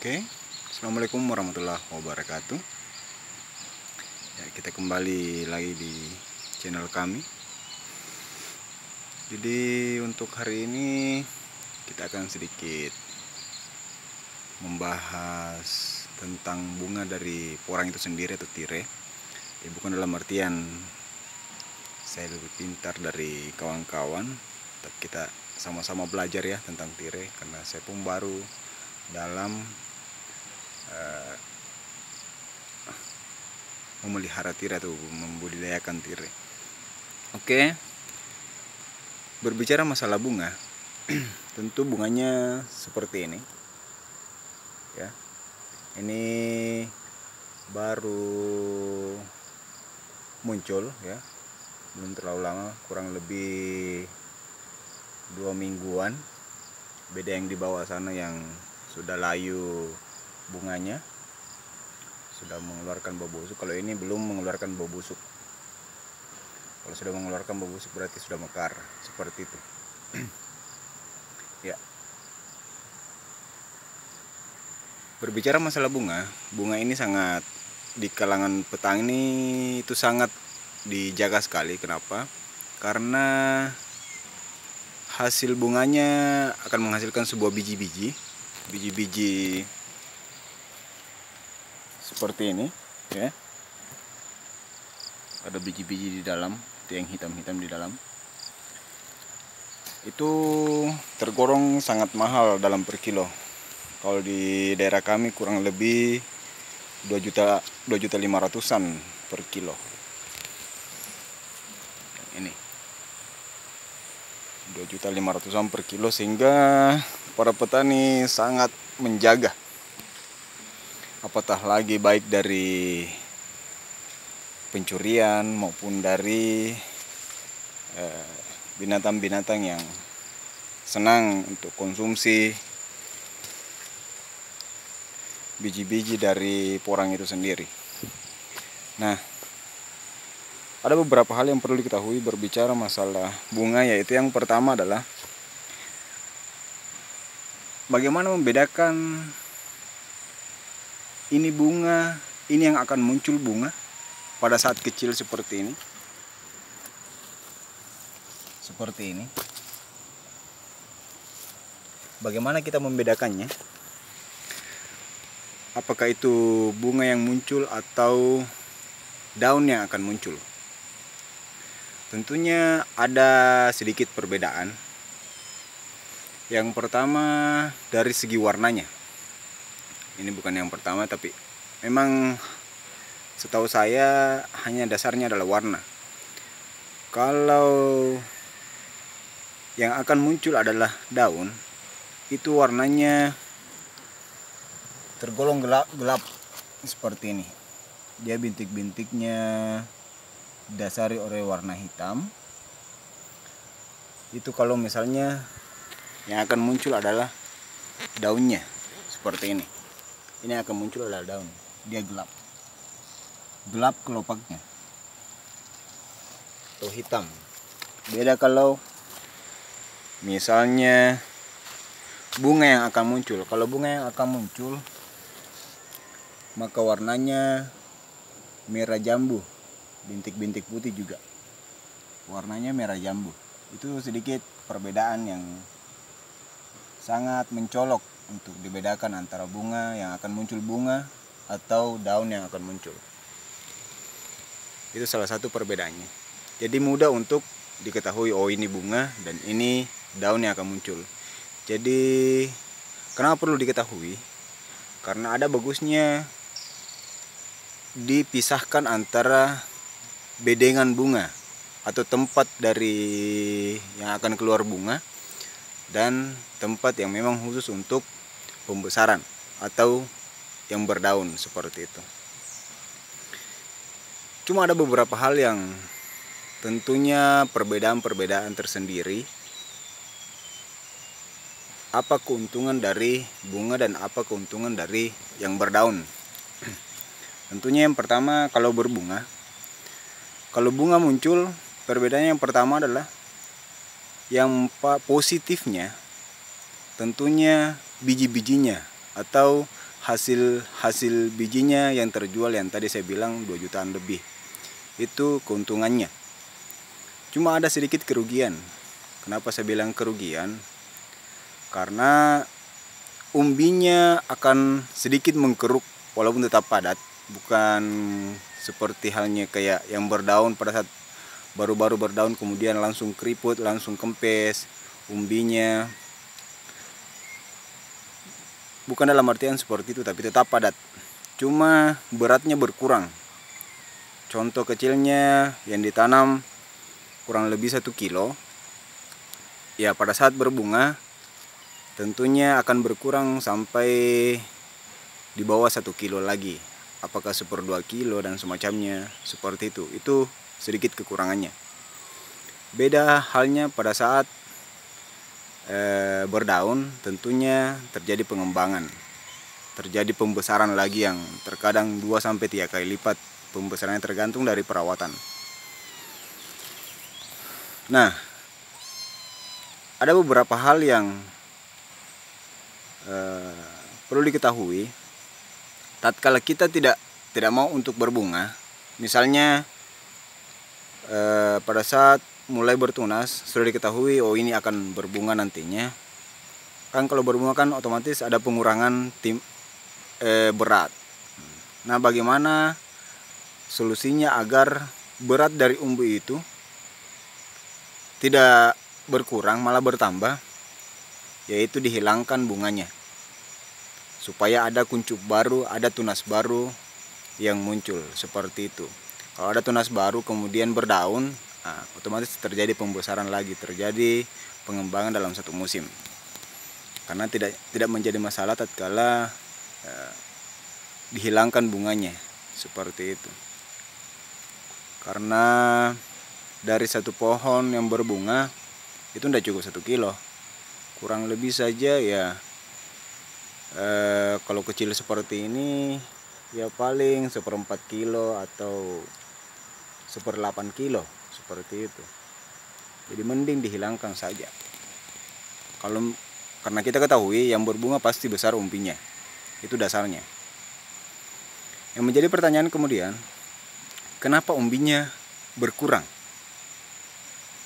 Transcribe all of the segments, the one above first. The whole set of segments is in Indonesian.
Oke, Assalamualaikum warahmatullahi wabarakatuh. Ya, kita kembali lagi di channel kami. Jadi untuk hari ini kita akan sedikit membahas tentang bunga dari porang itu sendiri atau tirai. Ya, bukan dalam artian saya lebih pintar dari kawan-kawan, tapi kita sama-sama belajar ya tentang tirai, karena saya pun baru dalam memelihara tirai atau membudidayakan tirai. Oke, berbicara masalah bunga, tentu bunganya seperti ini. Ya, ini baru muncul ya, belum terlalu lama, kurang lebih 2 mingguan. Beda yang di bawah sana yang sudah layu bunganya, sudah mengeluarkan bau busuk. Kalau ini belum mengeluarkan bau busuk. Kalau sudah mengeluarkan bau busuk berarti sudah mekar, seperti itu. Ya. Berbicara masalah bunga, bunga ini sangat di kalangan petani itu sangat dijaga sekali. Kenapa? Karena hasil bunganya akan menghasilkan sebuah biji-biji seperti ini ya. Ada biji-biji di dalam, itu yang hitam-hitam di dalam. Itu tergolong sangat mahal dalam per kilo. Kalau di daerah kami kurang lebih 2.500.000-an per kilo. Ini 2.500.000-an per kilo, sehingga para petani sangat menjaga. Apatah lagi baik dari pencurian maupun dari binatang-binatang yang senang untuk konsumsi biji-biji dari porang itu sendiri. Nah, ada beberapa hal yang perlu diketahui berbicara masalah bunga, yaitu yang pertama adalah bagaimana membedakan ini bunga, ini yang akan muncul bunga pada saat kecil seperti ini. Seperti ini. Bagaimana kita membedakannya? Apakah itu bunga yang muncul atau daun yang akan muncul? Tentunya ada sedikit perbedaan. Yang pertama dari segi warnanya. Ini bukan yang pertama, tapi memang setahu saya hanya dasarnya adalah warna. Kalau yang akan muncul adalah daun, itu warnanya tergolong gelap seperti ini. Dia bintik-bintiknya didasari oleh warna hitam. Itu kalau misalnya yang akan muncul adalah daunnya seperti ini. Ini akan muncul adalah daun. Dia gelap kelopaknya atau hitam. Beda kalau misalnya bunga yang akan muncul. Kalau bunga yang akan muncul, maka warnanya merah jambu, bintik-bintik putih juga. Warnanya merah jambu. Itu sedikit perbedaan yang sangat mencolok untuk dibedakan antara bunga yang akan muncul bunga atau daun yang akan muncul. Itu salah satu perbedaannya. Jadi mudah untuk diketahui, oh ini bunga dan ini daun yang akan muncul. Jadi kenapa perlu diketahui? Karena ada bagusnya dipisahkan antara bedengan bunga atau tempat dari yang akan keluar bunga dan tempat yang memang khusus untuk pembesaran atau yang berdaun seperti itu. Cuma ada beberapa hal yang tentunya perbedaan-perbedaan tersendiri. Apa keuntungan dari bunga dan apa keuntungan dari yang berdaun? Tentunya yang pertama, kalau berbunga, kalau bunga muncul, perbedaannya yang pertama adalah yang positifnya tentunya biji-bijinya atau hasil bijinya yang terjual yang tadi saya bilang 2 jutaan lebih. Itu keuntungannya. Cuma ada sedikit kerugian. Kenapa saya bilang kerugian? Karena umbinya akan sedikit mengkeruk walaupun tetap padat. Bukan seperti halnya kayak yang berdaun pada saat baru-baru berdaun kemudian langsung keriput, langsung kempes umbinya. Bukan dalam artian seperti itu, tapi tetap padat. Cuma beratnya berkurang. Contoh kecilnya yang ditanam kurang lebih 1 kilo. Ya pada saat berbunga tentunya akan berkurang sampai di bawah 1 kilo lagi. Apakah 1/2 kilo dan semacamnya seperti itu. Itu sedikit kekurangannya. Beda halnya pada saat berdaun, tentunya terjadi pengembangan. Terjadi pembesaran lagi yang terkadang 2-3 kali lipat. Pembesarannya tergantung dari perawatan. Nah, ada beberapa hal yang perlu diketahui tatkala kita tidak mau untuk berbunga. Misalnya pada saat mulai bertunas sudah diketahui oh ini akan berbunga nantinya. Kan kalau berbunga kan otomatis ada pengurangan berat. Nah, bagaimana solusinya agar berat dari umbi itu tidak berkurang malah bertambah? Yaitu dihilangkan bunganya, supaya ada kuncup baru, ada tunas baru yang muncul seperti itu. Kalau ada tunas baru kemudian berdaun, otomatis terjadi pembesaran lagi, terjadi pengembangan dalam satu musim. Karena tidak menjadi masalah tatkala dihilangkan bunganya seperti itu. Karena dari satu pohon yang berbunga itu tidak cukup 1 kilo. Kurang lebih saja ya kalau kecil seperti ini ya paling 1/4 kilo atau 1/8 kilo seperti itu. Jadi mending dihilangkan saja. Karena kita ketahui yang berbunga pasti besar umbinya. Itu dasarnya. Yang menjadi pertanyaan kemudian, kenapa umbinya berkurang?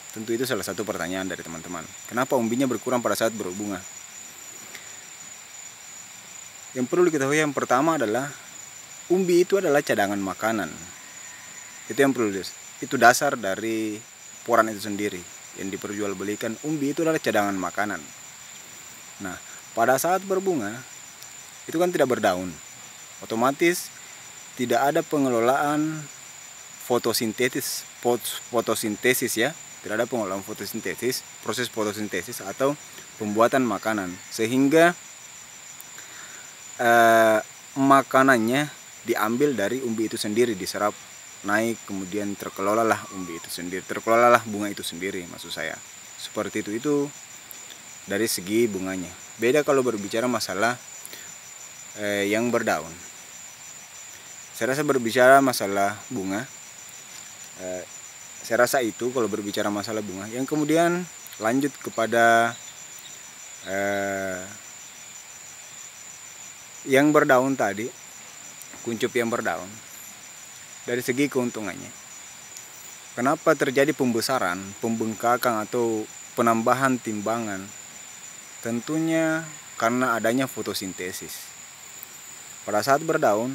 Tentu itu salah satu pertanyaan dari teman-teman. Kenapa umbinya berkurang pada saat berbunga? Yang perlu diketahui yang pertama adalah umbi itu adalah cadangan makanan. Itu dasar dari poran itu sendiri yang diperjualbelikan. Umbi itu adalah cadangan makanan. Nah, pada saat berbunga itu kan tidak berdaun. Otomatis tidak ada pengelolaan fotosintesis ya. Tidak ada pengelolaan fotosintesis, proses fotosintesis atau pembuatan makanan, sehingga makanannya diambil dari umbi itu sendiri, diserap naik, kemudian terkelolalah umbi itu sendiri, terkelolalah bunga itu sendiri maksud saya. Seperti itu dari segi bunganya. Beda kalau berbicara masalah yang berdaun. Saya rasa berbicara masalah bunga, saya rasa itu kalau berbicara masalah bunga. Yang kemudian lanjut kepada yang berdaun tadi, kuncup yang berdaun. Dari segi keuntungannya, kenapa terjadi pembesaran, pembengkakan atau penambahan timbangan? Tentunya karena adanya fotosintesis. Pada saat berdaun,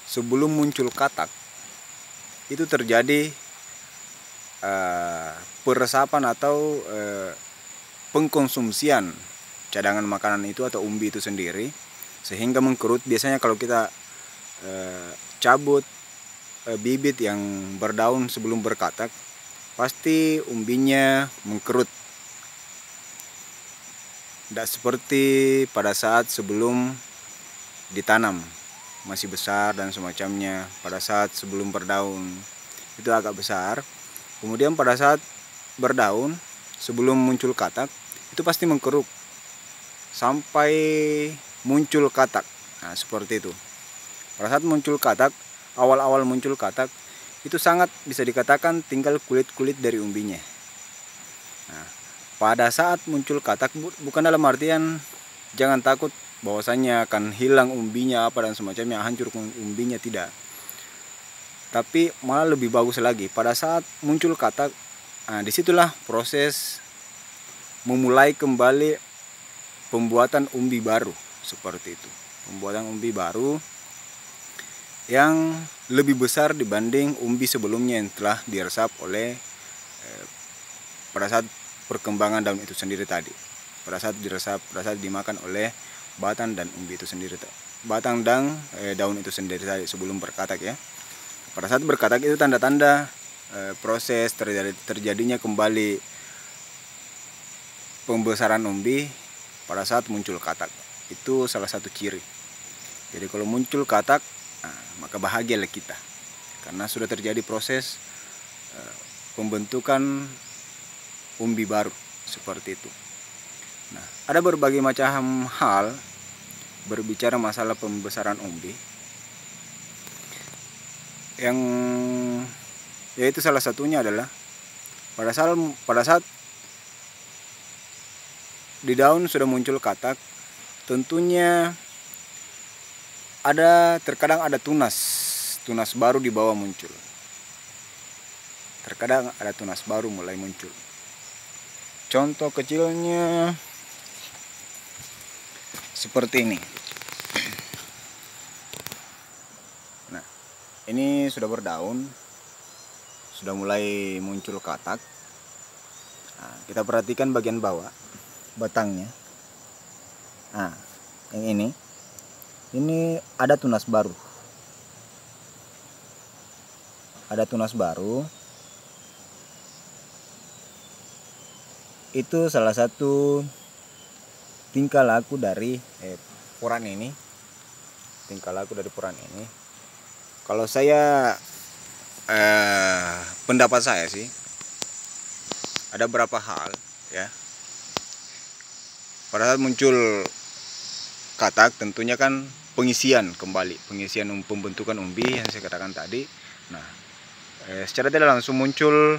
sebelum muncul katak, itu terjadi peresapan atau pengkonsumsian cadangan makanan itu atau umbi itu sendiri, sehingga mengkerut. Biasanya kalau kita cabut bibit yang berdaun sebelum berkatak, pasti umbinya mengkerut. Tidak seperti pada saat sebelum ditanam, masih besar dan semacamnya. Pada saat sebelum berdaun itu agak besar, kemudian pada saat berdaun sebelum muncul katak itu pasti mengkeruk sampai muncul katak. Nah, seperti itu. Pada saat muncul katak, awal-awal muncul katak, itu sangat bisa dikatakan tinggal kulit-kulit dari umbinya. Nah, pada saat muncul katak, bukan dalam artian jangan takut bahwasanya akan hilang umbinya apa dan semacamnya, hancur umbinya, tidak. Tapi malah lebih bagus lagi pada saat muncul katak. Nah, disitulah proses memulai kembali pembuatan umbi baru, seperti itu. Pembuatan umbi baru yang lebih besar dibanding umbi sebelumnya yang telah diresap oleh pada saat perkembangan daun itu sendiri tadi. Pada saat diresap, pada saat dimakan oleh batang dan umbi itu sendiri, batang dan daun itu sendiri tadi sebelum berkatak ya. Pada saat berkatak itu tanda-tanda proses terjadinya kembali pembesaran umbi pada saat muncul katak. Itu salah satu ciri. Jadi kalau muncul katak, maka bahagialah kita, karena sudah terjadi proses pembentukan umbi baru, seperti itu. Nah, ada berbagai macam hal berbicara masalah pembesaran umbi, yang yaitu salah satunya adalah pada saat di daun sudah muncul katak, tentunya terkadang ada tunas baru di bawah muncul. Terkadang ada tunas baru mulai muncul. Contoh kecilnya seperti ini. Nah, ini sudah berdaun, sudah mulai muncul katak. Nah, kita perhatikan bagian bawah batangnya. Nah, yang ini ada tunas baru. Ada tunas baru. Itu salah satu tingkah laku dari poran ini. Tingkah laku dari poran ini. Kalau saya pendapat saya sih, ada beberapa hal ya. Pada saat muncul katak, tentunya kan pengisian pembentukan umbi yang saya katakan tadi. Nah, secara tidak langsung muncul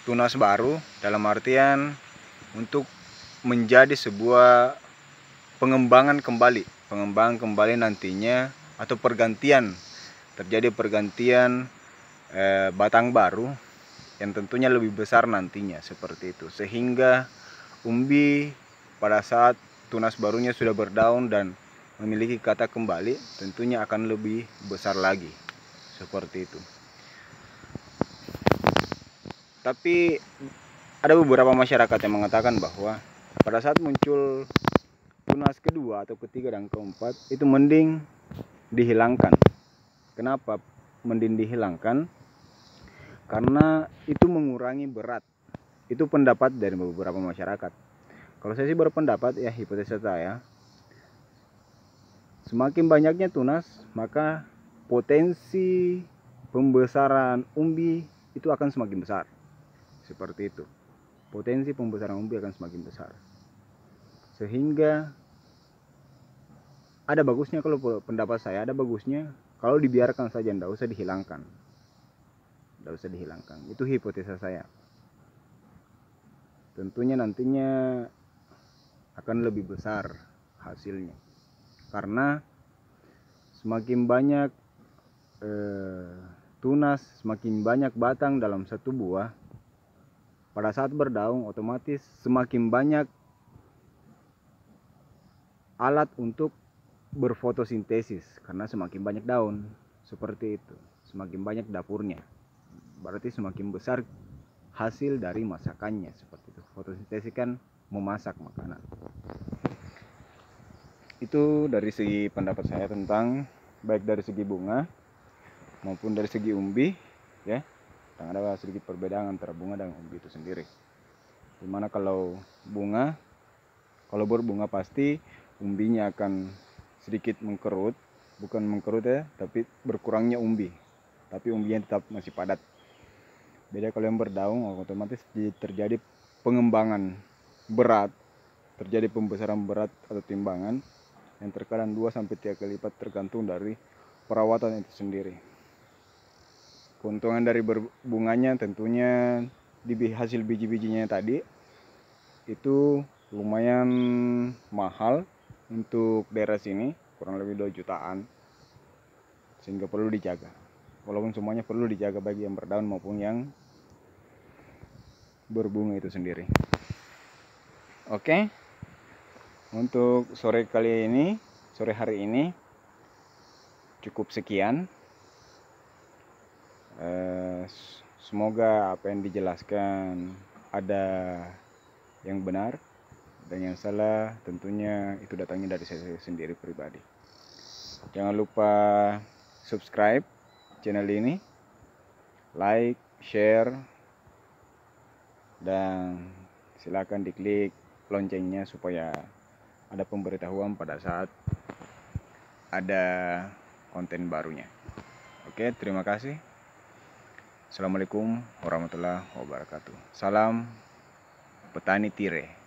tunas baru, dalam artian untuk menjadi sebuah pengembangan kembali nantinya, atau terjadi pergantian batang baru yang tentunya lebih besar nantinya, seperti itu. Sehingga umbi pada saat tunas barunya sudah berdaun dan memiliki katak kembali, tentunya akan lebih besar lagi, seperti itu. Tapi ada beberapa masyarakat yang mengatakan bahwa pada saat muncul tunas kedua atau ketiga dan keempat, itu mending dihilangkan. Kenapa mending dihilangkan? Karena itu mengurangi berat. Itu pendapat dari beberapa masyarakat. Kalau saya sih berpendapat, ya hipotesa saya, semakin banyaknya tunas, maka potensi pembesaran umbi itu akan semakin besar. Seperti itu. Potensi pembesaran umbi akan semakin besar. Sehingga ada bagusnya, kalau pendapat saya, ada bagusnya kalau dibiarkan saja, tidak usah dihilangkan. Tidak usah dihilangkan. Itu hipotesa saya. Tentunya nantinya akan lebih besar hasilnya, karena semakin banyak tunas, semakin banyak batang dalam satu buah, pada saat berdaun otomatis semakin banyak alat untuk berfotosintesis, karena semakin banyak daun, seperti itu. Semakin banyak dapurnya, berarti semakin besar hasil dari masakannya, seperti itu. Fotosintesis kan memasak makanan. Itu dari segi pendapat saya tentang baik dari segi bunga maupun dari segi umbi ya. Dan ada sedikit perbedaan antara bunga dan umbi itu sendiri. Dimana kalau bunga, kalau berbunga pasti umbinya akan sedikit mengkerut, bukan mengkerut ya, tapi berkurangnya umbi, tapi umbinya tetap masih padat. Beda kalau yang berdaun, otomatis terjadi pengembangan berat, terjadi pembesaran berat atau timbangan yang terkadang 2-3 kali lipat, tergantung dari perawatan itu sendiri. Keuntungan dari berbunganya tentunya di hasil biji-bijinya tadi itu lumayan mahal untuk daerah sini, kurang lebih 2 jutaan, sehingga perlu dijaga. Walaupun semuanya perlu dijaga, baik yang berdaun maupun yang berbunga itu sendiri. Oke, untuk sore hari ini cukup sekian. Semoga apa yang dijelaskan ada yang benar, dan yang salah tentunya itu datangnya dari saya sendiri pribadi. Jangan lupa subscribe channel ini, like, share, dan silakan diklik loncengnya supaya ada pemberitahuan pada saat ada konten barunya. Oke, terima kasih. Assalamualaikum warahmatullahi wabarakatuh. Salam petani tirai.